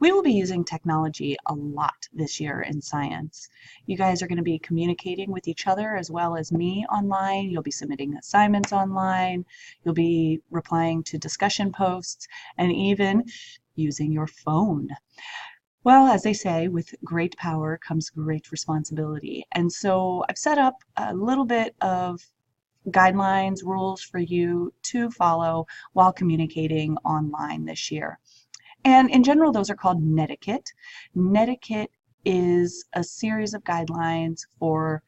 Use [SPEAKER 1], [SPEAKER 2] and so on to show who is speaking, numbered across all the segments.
[SPEAKER 1] We will be using technology a lot this year in science. You guys are going to be communicating with each other as well as me online. You'll be submitting assignments online. You'll be replying to discussion posts and even using your phone. Well, as they say, with great power comes great responsibility. And so I've set up a little bit of guidelines, rules for you to follow while communicating online this year. And in general, those are called Netiquette. Netiquette is a series of guidelines for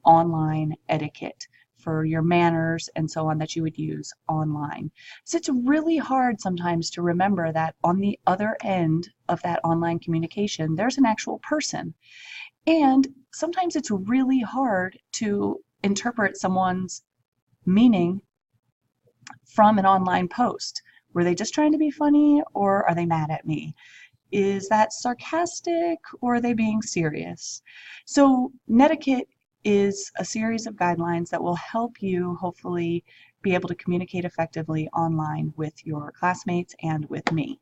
[SPEAKER 1] online etiquette, for your manners and so on that you would use online. So it's really hard sometimes to remember that on the other end of that online communication, there's an actual person. And sometimes it's really hard to interpret someone's meaning from an online post. Were they just trying to be funny, or are they mad at me? Is that sarcastic, or are they being serious? So Netiquette is a series of guidelines that will help you hopefully be able to communicate effectively online with your classmates and with me.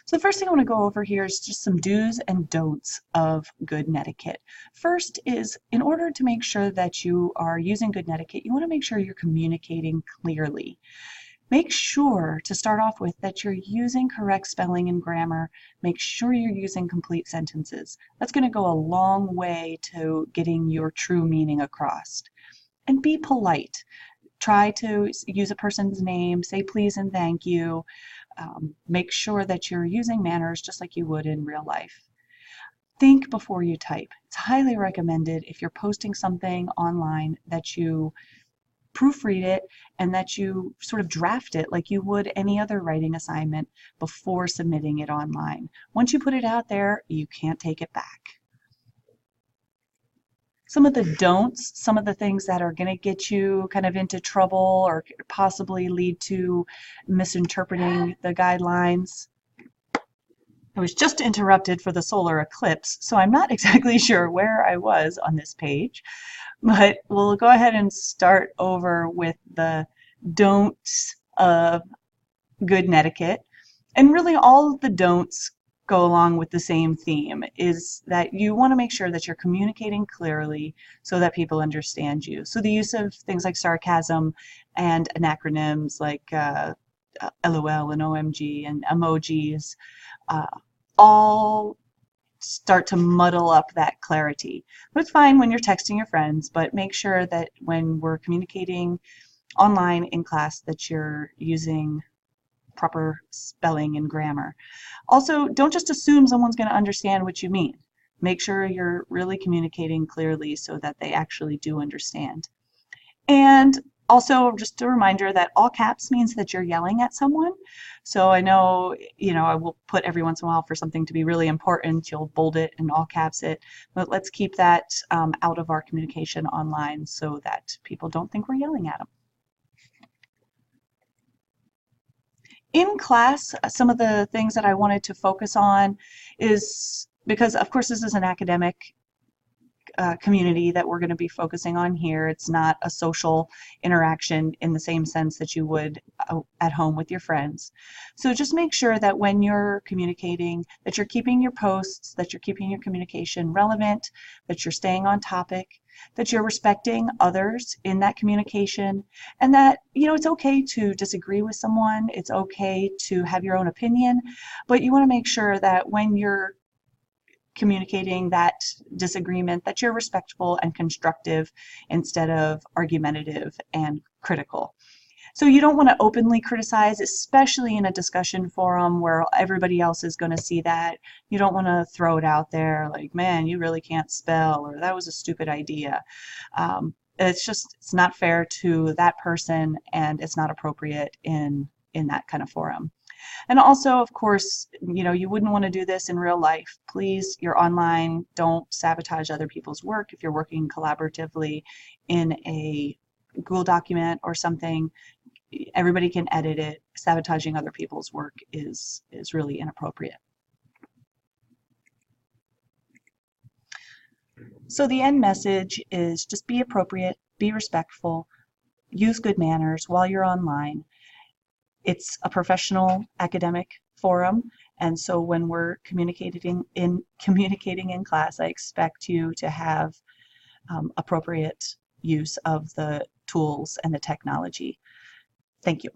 [SPEAKER 1] So the first thing I want to go over here is just some do's and don'ts of good netiquette. First is, in order to make sure that you are using good netiquette, you want to make sure you're communicating clearly. Make sure to start off with that you're using correct spelling and grammar. Make sure you're using complete sentences. That's going to go a long way to getting your true meaning across. And be polite. Try to use a person's name, say please and thank you. Make sure that you're using manners just like you would in real life. Think before you type. It's highly recommended if you're posting something online that you proofread it and that you sort of draft it like you would any other writing assignment before submitting it online. Once you put it out there, you can't take it back. Some of the don'ts, some of the things that are going to get you kind of into trouble or possibly lead to misinterpreting the guidelines. I was just interrupted for the solar eclipse, so I'm not exactly sure where I was on this page, but we'll go ahead and start over with the don'ts of good netiquette. And really all of the don'ts go along with the same theme, is that you want to make sure that you're communicating clearly so that people understand you. So the use of things like sarcasm and acronyms like LOL and OMG and emojis all start to muddle up that clarity. But it's fine when you're texting your friends, but make sure that when we're communicating online in class that you're using proper spelling and grammar. Also, don't just assume someone's going to understand what you mean. Make sure you're really communicating clearly so that they actually do understand. And also, just a reminder that all caps means that you're yelling at someone. So I know, I will put every once in a while for something to be really important, you'll bold it and all caps it. But let's keep that out of our communication online so that people don't think we're yelling at them. In class, some of the things that I wanted to focus on is, because of course this is an academic community that we're going to be focusing on here. It's not a social interaction in the same sense that you would at home with your friends. So just make sure that when you're communicating, that you're keeping your posts, that you're keeping your communication relevant, that you're staying on topic, that you're respecting others in that communication, and that, it's okay to disagree with someone, it's okay to have your own opinion, but you want to make sure that when you're communicating that disagreement, that you're respectful and constructive instead of argumentative and critical. So you don't want to openly criticize, especially in a discussion forum where everybody else is going to see that. You don't want to throw it out there like, man, you really can't spell, or that was a stupid idea. It's not fair to that person, and it's not appropriate in that kind of forum. And also, of course, you wouldn't want to do this in real life. Please, you're online, don't sabotage other people's work. If you're working collaboratively in a Google document or something, everybody can edit it. Sabotaging other people's work is really inappropriate. So the end message is just be appropriate, be respectful, use good manners while you're online. It's a professional academic forum, And so when we're communicating in class, I expect you to have appropriate use of the tools and the technology. Thank you.